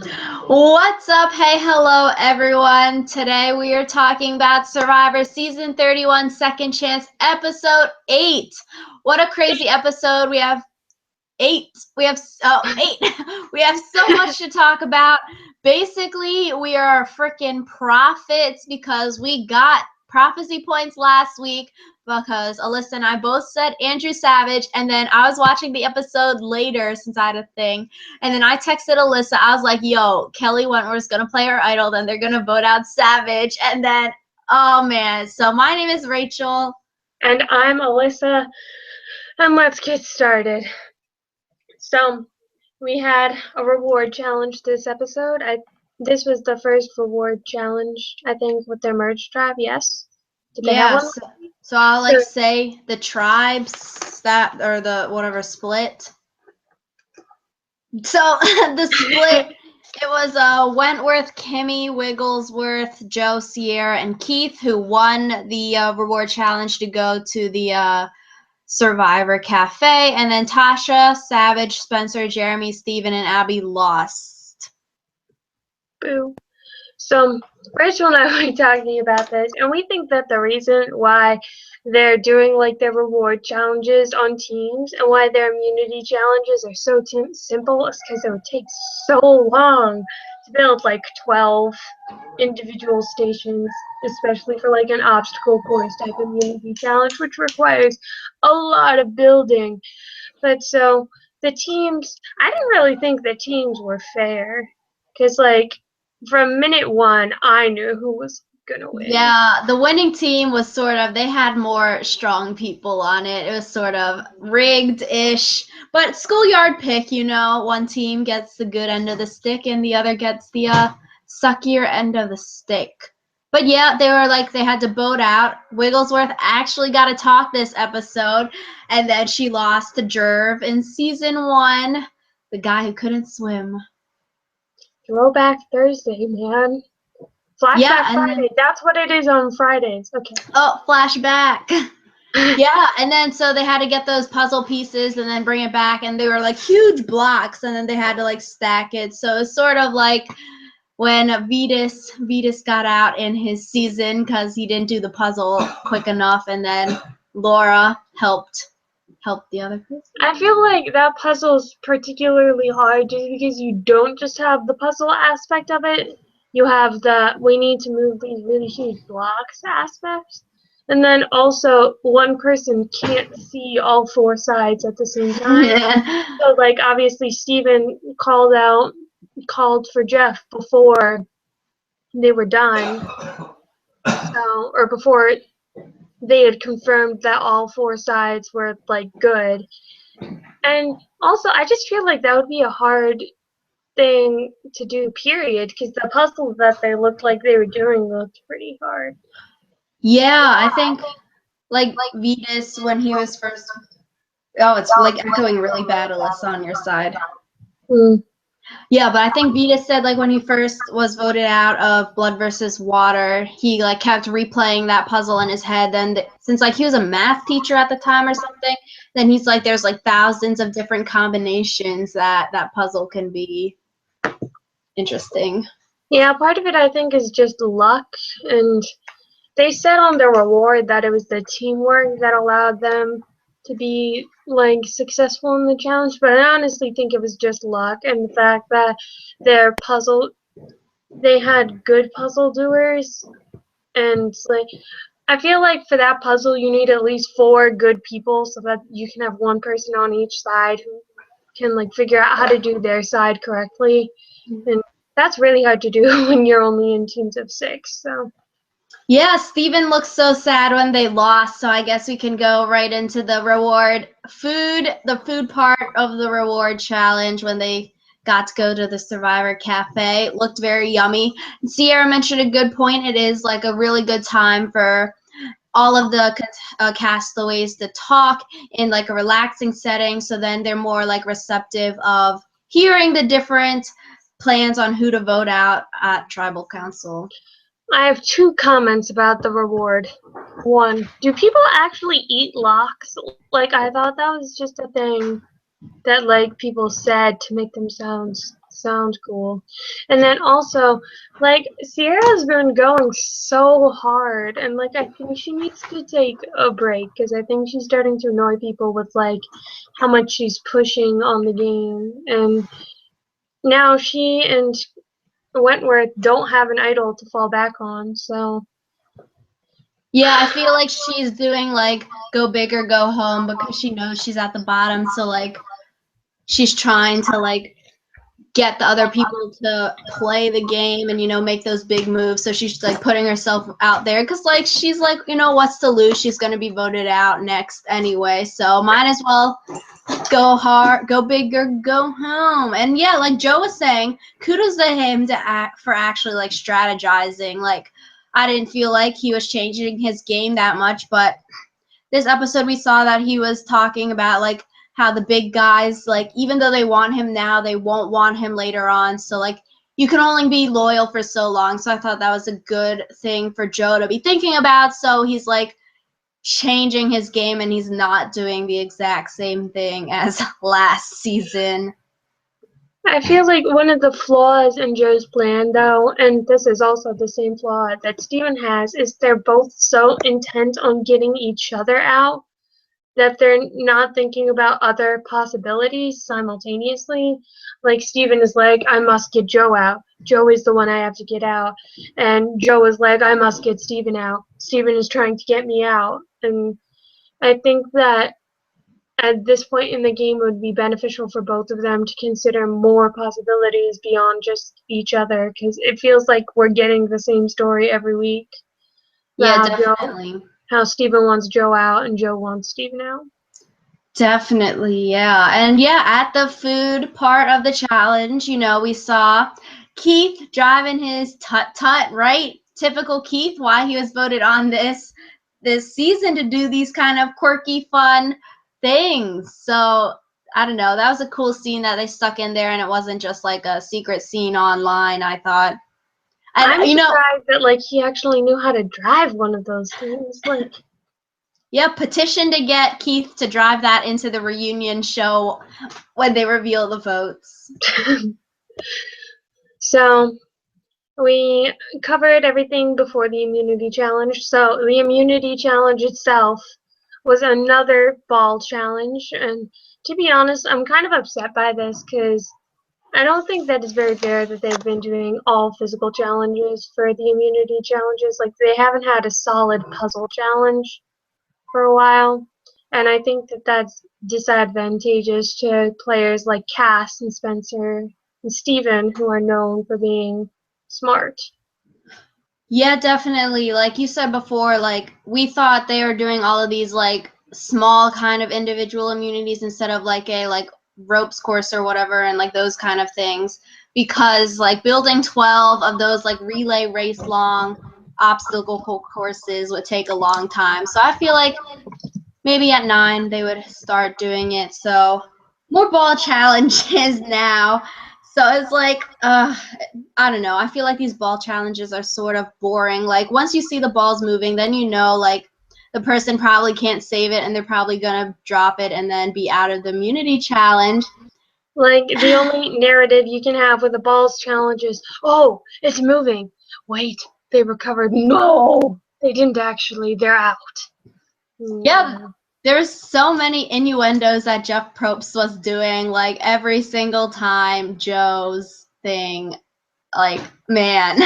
What's up? Hey, hello, everyone. Today we are talking about Survivor Season 31 Second Chance, Episode 8. What a crazy episode. We have eight. Eight. We have so much to talk about. Basically, we are freaking prophets because we got prophecy points last week because Alyssa and I both said Andrew Savage, and then I was watching the episode later since I had a thing, and then I texted Alyssa. I was like, yo, Kelly Wentworth's gonna play her idol, then they're gonna vote out Savage, and then, oh man. So my name is Rachel. And I'm Alyssa, and let's get started. So, we had a reward challenge this episode. This was the first reward challenge, I think, with their merge tribe, yes? Did they have one? So I'll say the tribes that, or the whatever split. So the split, it was Wentworth, Kimmy, Wigglesworth, Joe, Sierra, and Keith who won the reward challenge to go to the Survivor Cafe, and then Tasha, Savage, Spencer, Jeremy, Steven, and Abby lost. Boo. So, Rachel and I were talking about this, and we think that the reason why they're doing like their reward challenges on teams and why their immunity challenges are so simple is because it would take so long to build like 12 individual stations, especially for like an obstacle course type immunity challenge, which requires a lot of building. But so the teams, I didn't really think the teams were fair because like from minute one, I knew who was gonna win. Yeah, the winning team was they had more strong people on it. It was sort of rigged-ish, but schoolyard pick, one team gets the good end of the stick and the other gets the suckier end of the stick. But yeah, they had to vote out. Wigglesworth actually got to talk this episode, and then she lost to Jerv in season 1, the guy who couldn't swim. Throwback Thursday, man. Flashback Friday. That's what it is on Fridays. Okay. Oh, flashback. Yeah, and then so they had to get those puzzle pieces and then bring it back, and they were like huge blocks, and then they had to like stack it. So it's sort of like when Vetus got out in his season because he didn't do the puzzle quick enough, and then Laura helped the other person. I feel like that puzzle's particularly hard just because you don't just have the puzzle aspect of it. You have the we need to move these really huge blocks aspects. And then also one person can't see all 4 sides at the same time. So like obviously Steven called for Jeff before they were done. So or before they had confirmed that all 4 sides were like good. And also I just feel like that would be a hard thing to do, period, because the puzzles that they looked like they were doing looked pretty hard. Yeah, I think like Vetus when he was first. Oh, it's like echoing really bad, Alyssa, on your side. Yeah, but I think Vetus said like when he first was voted out of Blood versus Water, he like kept replaying that puzzle in his head. Then since like he was a math teacher at the time or something, then he's like there's like thousands of different combinations that puzzle can be. Interesting. Yeah, part of it I think is just luck, and they said on the reward that it was the teamwork that allowed them to be like successful in the challenge, but I honestly think it was just luck and the fact that they had good puzzle doers, and like I feel like for that puzzle you need at least 4 good people so that you can have one person on each side who can like figure out how to do their side correctly, and that's really hard to do when you're only in teams of 6. So yeah, Steven looks so sad when they lost, so I guess we can go right into the reward the food part of the reward challenge when they got to go to the Survivor Cafe. It looked very yummy. Sierra mentioned a good point. It is like a really good time for all of the castaways to talk in like a relaxing setting, so then they're more like receptive of hearing the different plans on who to vote out at Tribal Council. I have 2 comments about the reward. 1, do people actually eat locks? Like I thought that was just a thing that like people said to make themselves sounds cool. And then also, like, Sierra's been going so hard, and, like, I think she needs to take a break, because I think she's starting to annoy people with, like, how much she's pushing on the game. And now she and Wentworth don't have an idol to fall back on, so. Yeah, I feel like she's doing like go big or go home because she knows she's at the bottom. So like she's trying to like get the other people to play the game and make those big moves. So she's like putting herself out there because like she's like what's to lose? She's gonna be voted out next anyway. So might as well go hard, go big or go home. And yeah, like Joe was saying, kudos to him for actually like strategizing. Like I didn't feel like he was changing his game that much, but this episode we saw that he was talking about like how the big guys, like even though they want him now, they won't want him later on. So like you can only be loyal for so long. So I thought that was a good thing for Joe to be thinking about. So he's like changing his game and he's not doing the exact same thing as last season. I feel like one of the flaws in Joe's plan, though, and this is also the same flaw that Steven has, is they're both so intent on getting each other out that they're not thinking about other possibilities simultaneously. Like, Steven is like, I must get Joe out. Joe is the one I have to get out. And Joe is like, I must get Steven out. Steven is trying to get me out. And I think that at this point in the game it would be beneficial for both of them to consider more possibilities beyond just each other, because it feels like we're getting the same story every week. Yeah, How definitely. how Steven wants Joe out and Joe wants Steven out. Definitely, yeah. And yeah, at the food part of the challenge, we saw Keith driving his tut-tut, right? Typical Keith, why he was voted on this season to do these kind of quirky, fun things. So I don't know. That was a cool scene that they stuck in there, and it wasn't just like a secret scene online, I thought. And I'm surprised that like he actually knew how to drive one of those things. Like, yeah, petition to get Keith to drive that into the reunion show when they reveal the votes. so we covered everything before the immunity challenge. So the immunity challenge itself was another ball challenge, and to be honest, I'm kind of upset by this because I don't think that it's very fair that they've been doing all physical challenges for the immunity challenges. Like, they haven't had a solid puzzle challenge for a while, and I think that that's disadvantageous to players like Cass and Spencer and Steven, who are known for being smart. Yeah, definitely. Like you said before, like we thought they were doing all of these like small kind of individual immunities instead of like a like ropes course or whatever and like those kind of things because like building 12 of those like relay race long obstacle courses would take a long time. So I feel like maybe at 9 they would start doing it. So more ball challenges now. So it's like, I don't know. I feel like these ball challenges are sort of boring. Like once you see the balls moving, then like the person probably can't save it and they're probably gonna drop it and then be out of the immunity challenge. Like, the only narrative you can have with the balls challenge is, oh, it's moving. Wait, they recovered. No, they didn't actually. They're out. Yeah, there's so many innuendos that Jeff Probst was doing, like every single time Joe's thing. Like, man.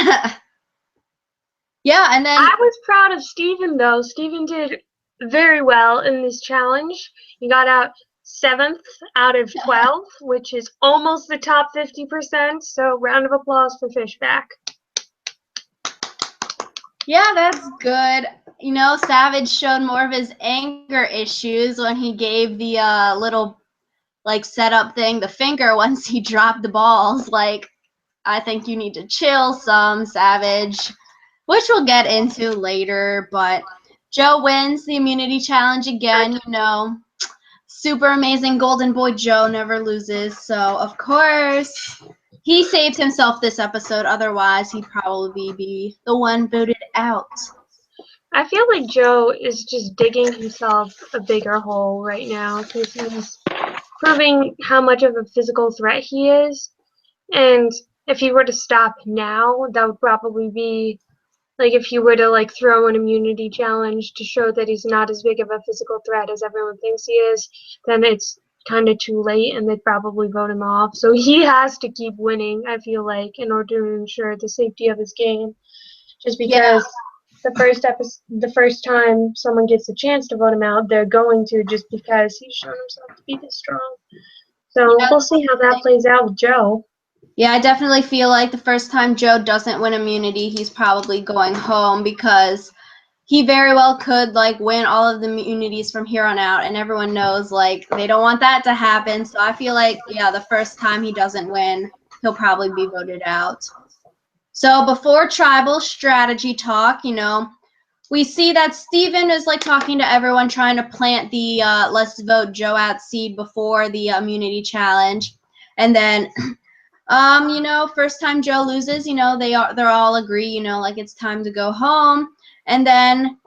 Yeah, and then I was proud of Steven, though. Steven did very well in this challenge. He got out 7th out of 12, which is almost the top 50%. So, round of applause for Fishback. yeah, that's good. Savage showed more of his anger issues when he gave the little like setup thing the finger once he dropped the balls. Like, I think you need to chill some, Savage, which we'll get into later. But Joe wins the immunity challenge again. Super amazing golden boy Joe never loses. So of course he saved himself this episode. Otherwise, he'd probably be the one voted out. I feel like Joe is just digging himself a bigger hole right now because he's proving how much of a physical threat he is. And if he were to stop now, that would probably be like if you were to like throw an immunity challenge to show that he's not as big of a physical threat as everyone thinks he is, then it's kind of too late and they'd probably vote him off. So he has to keep winning, I feel like, in order to ensure the safety of his game. Just Yeah, because the first time someone gets a chance to vote him out, they're going to just because he's shown himself to be this strong. So yeah. we'll see how that plays out with Joe. Yeah, I definitely feel like the first time Joe doesn't win immunity, he's probably going home because he very well could like win all of the immunities from here on out, and everyone knows like they don't want that to happen. So I feel like yeah, the first time he doesn't win, he'll probably be voted out. So before tribal strategy talk, we see that Steven is like talking to everyone, trying to plant the let's vote Joe out seed before the immunity challenge. And then first time Joe loses, they're all agree, like it's time to go home. And then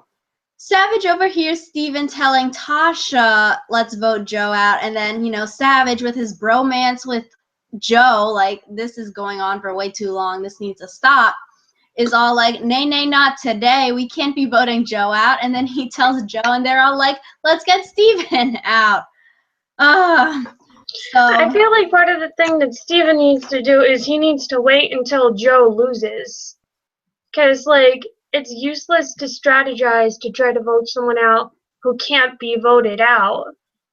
Savage overhears Steven telling Tasha, let's vote Joe out. And then, Savage with his bromance with Joe, like this is going on for way too long. This needs to stop. Is all like, nay, nay, not today. We can't be voting Joe out. And then he tells Joe, and they're all like, let's get Steven out. I So feel like part of the thing that Steven needs to do is he needs to wait until Joe loses. Because, like, it's useless to strategize to try to vote someone out who can't be voted out,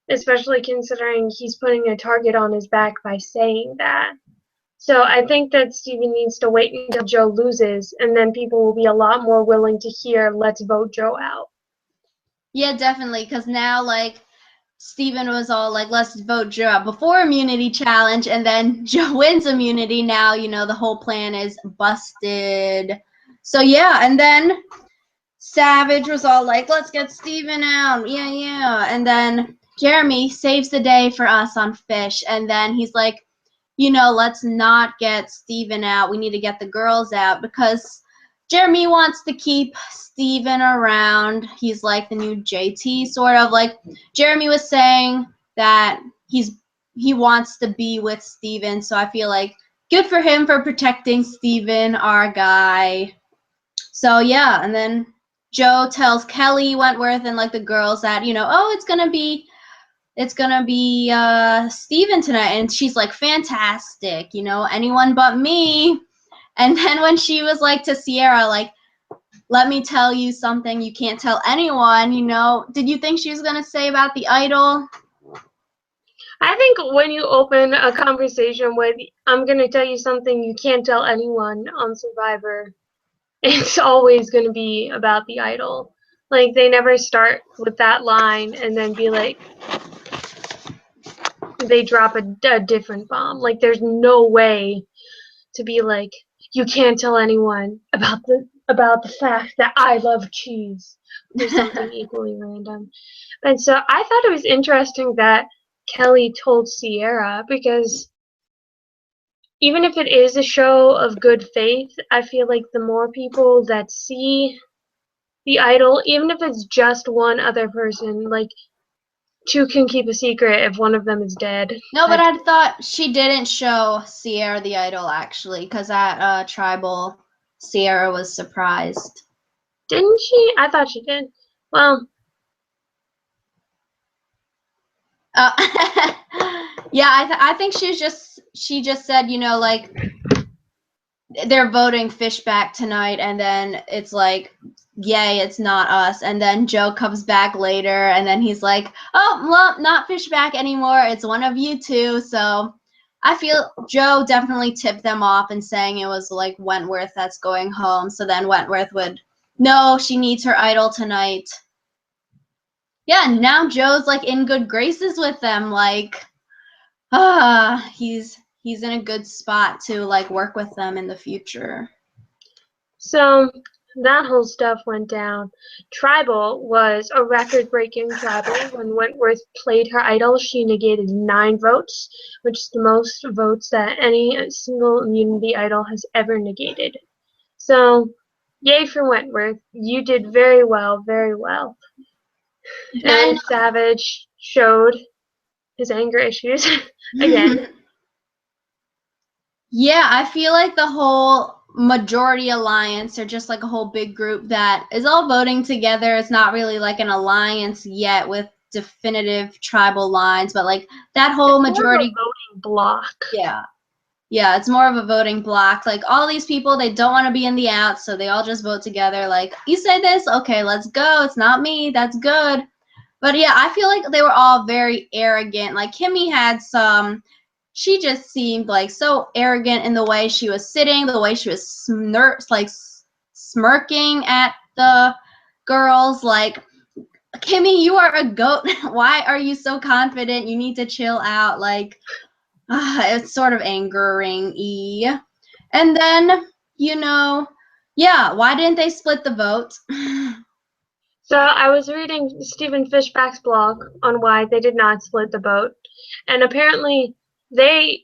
especially considering he's putting a target on his back by saying that. So I think that Steven needs to wait until Joe loses, and then people will be a lot more willing to hear, let's vote Joe out. yeah, definitely. Because now, like, Steven was all like, let's vote Joe out before immunity challenge, and then Joe wins immunity. Now, the whole plan is busted. So, yeah, and then Savage was all like, let's get Steven out. Yeah, yeah. And then Jeremy saves the day for us on Fish. And then he's like, let's not get Steven out. We need to get the girls out because Jeremy wants to keep Steven around. He's like the new JT, sort of. Like Jeremy was saying that he wants to be with Steven. So I feel like good for him for protecting Steven, our guy. So yeah, and then Joe tells Kelly Wentworth and like the girls that, oh, it's gonna be Steven tonight, and she's like, fantastic, anyone but me. And then when she was like to Sierra, like, let me tell you something you can't tell anyone, did you think she was gonna say about the idol? I think when you open a conversation with, I'm going to tell you something you can't tell anyone on Survivor, it's always going to be about the idol. Like, they never start with that line and then be like, they drop a different bomb. Like, there's no way to be like, you can't tell anyone about the fact that I love cheese or something equally random. And so I thought it was interesting that Kelly told Sierra because even if it is a show of good faith, I feel like the more people that see the idol, even if it's just one other person, like two can keep a secret if one of them is dead. No, but I thought she didn't show Sierra the idol, actually, because at Tribal, Sierra was surprised. Didn't she? I thought she did. Well, Uh, yeah, I think she just said, like they're voting Fish back tonight, and then it's like, yay, it's not us. And then Joe comes back later, and then he's like, oh, well, not Fish back anymore. It's one of you two. So I feel Joe definitely tipped them off and saying it was like Wentworth that's going home. So then Wentworth would know she needs her idol tonight. Yeah, now Joe's like in good graces with them. Like, he's in a good spot to like work with them in the future. so that whole stuff went down. Tribal was a record-breaking tribal. When Wentworth played her idol, she negated 9 votes, which is the most votes that any single immunity idol has ever negated. So, yay for Wentworth. You did very well, very well. And Savage showed his anger issues again. Yeah, I feel like the whole majority alliance or just like a whole big group that is all voting together. It's not really like an alliance yet with definitive tribal lines, but like that whole It's more of a majority. voting block. Yeah. Yeah, it's more of a voting block. Like all these people, they don't want to be in the out, so they all just vote together. Like, you say this, okay, let's go. It's not me. That's good. But yeah, I feel like they were all very arrogant. Like Kimmy had some. She just seemed like so arrogant in the way she was sitting, the way she was smirking at the girls. Like, Kimmy, you are a goat. Why are you so confident? You need to chill out. Like, it's sort of angering-y. And then, yeah, why didn't they split the vote? So I was reading Stephen Fishback's blog on why they did not split the vote, and apparently they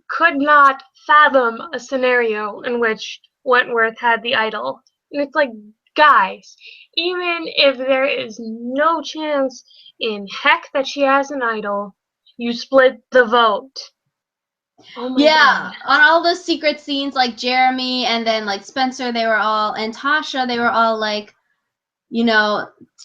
could not fathom a scenario in which Wentworth had the idol. And it's like, guys, even if there is no chance in heck that she has an idol, you split the vote. Oh my Yeah, god. on all those secret scenes, like Jeremy and then like Spencer, and Tasha, they were all like,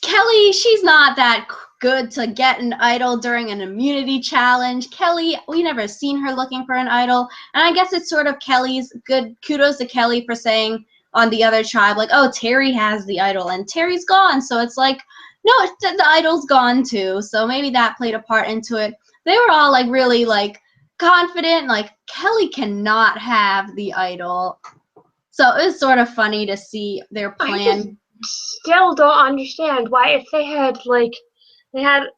Kelly, she's not that good to get an idol during an immunity challenge. Kelly, we never seen her looking for an idol. And I guess it's sort of Kelly's good kudos to Kelly for saying on the other tribe, like, oh, Terry has the idol and Terry's gone. So it's like, no, the idol's gone too. So maybe that played a part into it. They were all like really like confident, like Kelly cannot have the idol. So it was sort of funny to see their I just plan. still don't understand why if they had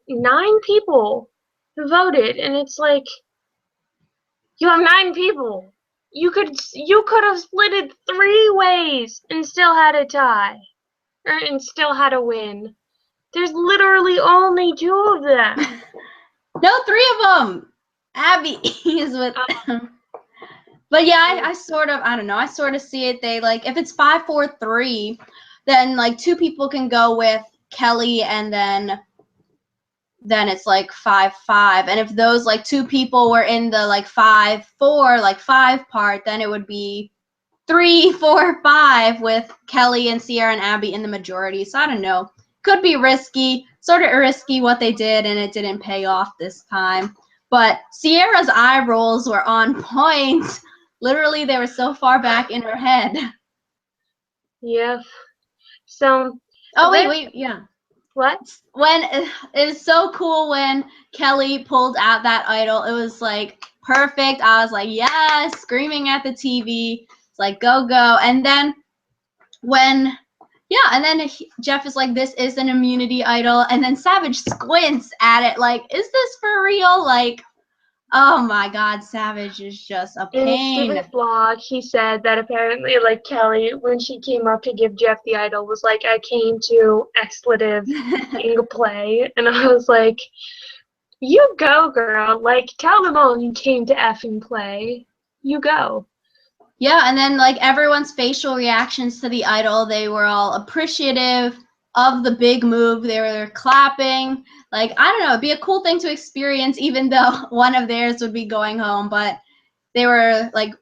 9 people who voted and it's like you have 9 people. You could have split it 3 ways and still had a tie. And still had a win. There's literally only 2 of them. No, 3 of them. Abby is with. But yeah, I sort of, I don't know, I sort of see it. They like, if it's 5-4-3, then like 2 people can go with Kelly, and then it's like 5-5. And if those like 2 people were in the like 5-4, like 5 part, then it would be 3-4-5 with Kelly and Sierra and Abby in the majority. So I don't know. Could be risky, sort of risky what they did, and it didn't pay off this time. But Sierra's eye rolls were on point. Literally, they were so far back in her head. Yeah. So. Oh, wait, yeah. What? When it was so cool when Kelly pulled out that idol. It was like perfect. I was like, yes, screaming at the TV. It's like, go, go. And then when and then Jeff is like, this is an immunity idol, and then Savage squints at it like, is this for real? Like, oh my god, Savage is just a In pain. Steven's blog, he said that apparently, like, Kelly, when she came up to give Jeff the idol, was like, I came to expletive play. And I was like, you go, girl. Like, tell them all you came to effing play. You go. Yeah, and then like everyone's facial reactions to the idol, they were all appreciative of the big move. They were clapping. Like, I don't know, it'd be a cool thing to experience, even though one of theirs would be going home. But they were like,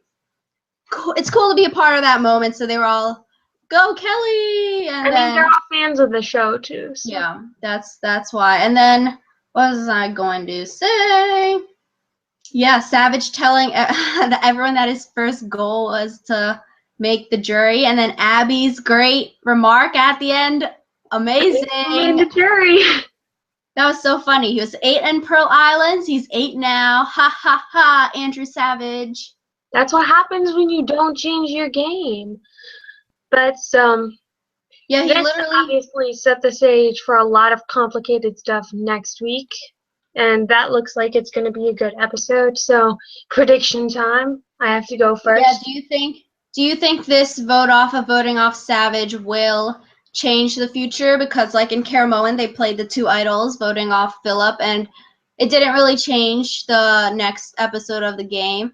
it's cool to be a part of that moment. So they were all, go Kelly, and I mean, they're then all fans of the show, too. So. yeah, that's why. And then what was I going to say? Yeah, Savage telling everyone that his first goal was to make the jury, and then Abby's great remark at the end, amazing. The jury. That was so funny. He was 8 in Pearl Islands. He's 8 now. Ha ha ha. Andrew Savage. That's what happens when you don't change your game. But Yeah, he this literally. obviously set the stage for a lot of complicated stuff next week. And that looks like it's going to be a good episode. So, prediction time. I have to go first. Yeah, do you think this voting off Savage will change the future? Because like in Caramoan, they played the 2 idols voting off Philip, and it didn't really change the next episode of the game.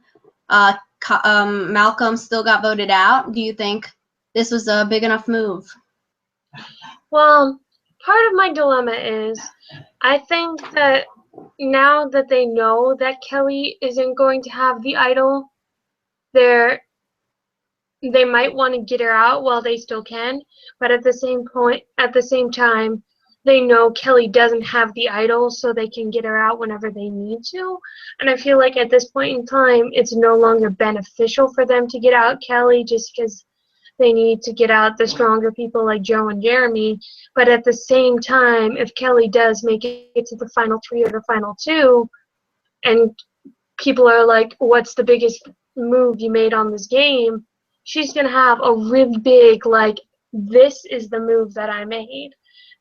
Malcolm still got voted out. Do you think this was a big enough move? Well, part of my dilemma is I think that now that they know that Kelly isn't going to have the idol, they might want to get her out while they still can, but at the same time, they know Kelly doesn't have the idol, so they can get her out whenever they need to. And I feel like at this point in time, it's no longer beneficial for them to get out Kelly just because they need to get out the stronger people like Joe and Jeremy. But at the same time, if Kelly does make it to the final 3 or the final 2, and people are like, what's the biggest move you made on this game? She's going to have a really big, like, this is the move that I made.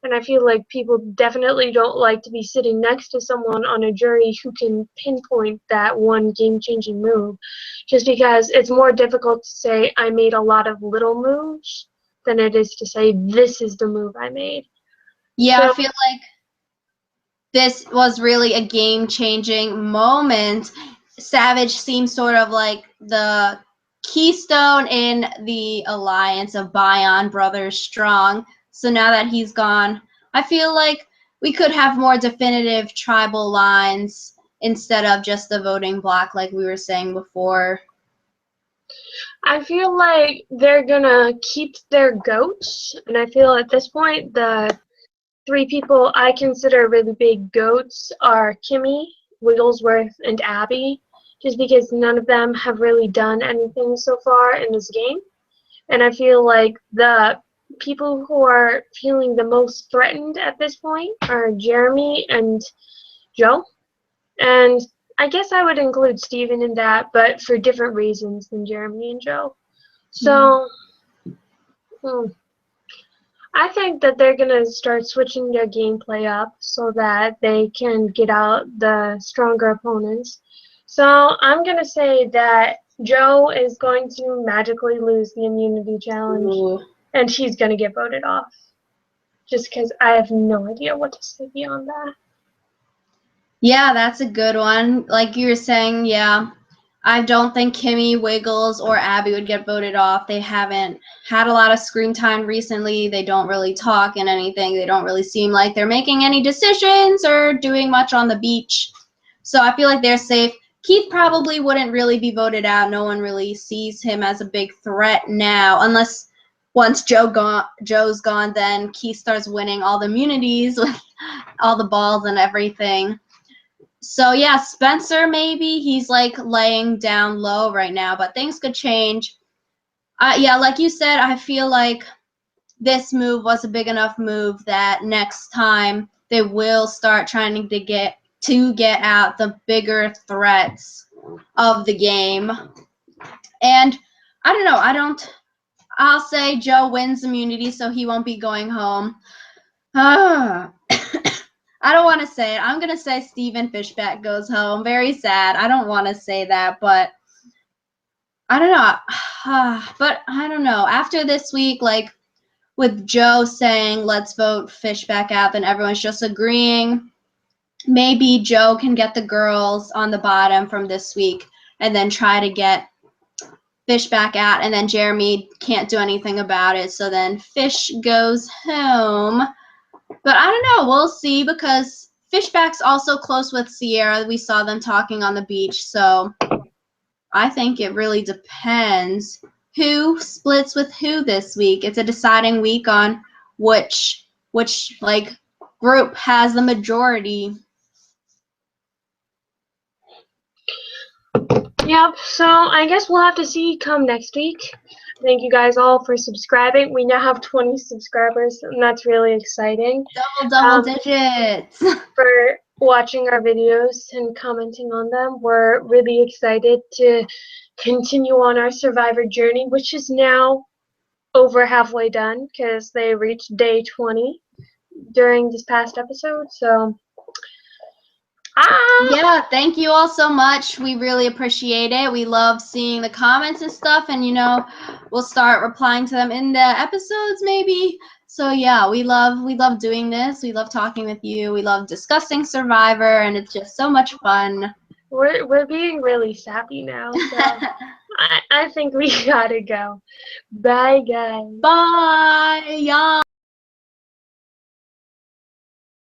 And I feel like people definitely don't like to be sitting next to someone on a jury who can pinpoint that one game-changing move, just because it's more difficult to say I made a lot of little moves than it is to say this is the move I made. Yeah, So, I feel like this was really a game-changing moment. Savage seems sort of like the keystone in the alliance of Bion Brothers Strong. So now that he's gone, I feel like we could have more definitive tribal lines instead of just the voting block like we were saying before. I feel like they're gonna keep their goats, and I feel at this point the 3 people I consider really big goats are Kimmy, Wigglesworth, and Abby, just because none of them have really done anything so far in this game. And I feel like the people who are feeling the most threatened at this point are Jeremy and Joe. And I guess I would include Steven in that, but for different reasons than Jeremy and Joe. So, I think that they're going to start switching their gameplay up so that they can get out the stronger opponents. So I'm going to say that Joe is going to magically lose the immunity challenge, Ooh. and she's going to get voted off. Just because I have no idea what to say beyond that. Yeah, that's a good one. Like you were saying, yeah, I don't think Kimmy, Wiggles, or Abby would get voted off. They haven't had a lot of screen time recently. They don't really talk and anything. They don't really seem like they're making any decisions or doing much on the beach. So I feel like they're safe. Keith probably wouldn't really be voted out. No one really sees him as a big threat now, unless once Joe's gone, then Keith starts winning all the immunities with all the balls and everything. So yeah, Spencer maybe he's like laying down low right now, but things could change. Yeah, like you said, I feel like this move was a big enough move that next time they will start trying to get out the bigger threats of the game. And I don't know, I'll say Joe wins immunity, so he won't be going home. I don't want to say it. I'm going to say Steven Fishback goes home. Very sad. I don't want to say that, but I don't know. But I don't know. After this week, like with Joe saying, let's vote Fishback out, then everyone's just agreeing. Maybe Joe can get the girls on the bottom from this week and then try to get Fishback out, and then Jeremy can't do anything about it. So then Fish goes home. But I don't know. We'll see, because Fishback's also close with Sierra. We saw them talking on the beach. So I think it really depends who splits with who this week. It's a deciding week on which like group has the majority. Yep, so I guess we'll have to see come next week. Thank you guys all for subscribing. We now have 20 subscribers, and that's really exciting. Double digits. For watching our videos and commenting on them. We're really excited to continue on our Survivor journey, which is now over halfway done because they reached day 20 during this past episode. So, yeah, thank you all so much. We really appreciate it. We love seeing the comments and stuff, and we'll start replying to them in the episodes maybe. So yeah, we love doing this. We love talking with you. We love discussing Survivor, and it's just so much fun. We're being really sappy now, so I think we gotta go. Bye, guys. Bye, y'all.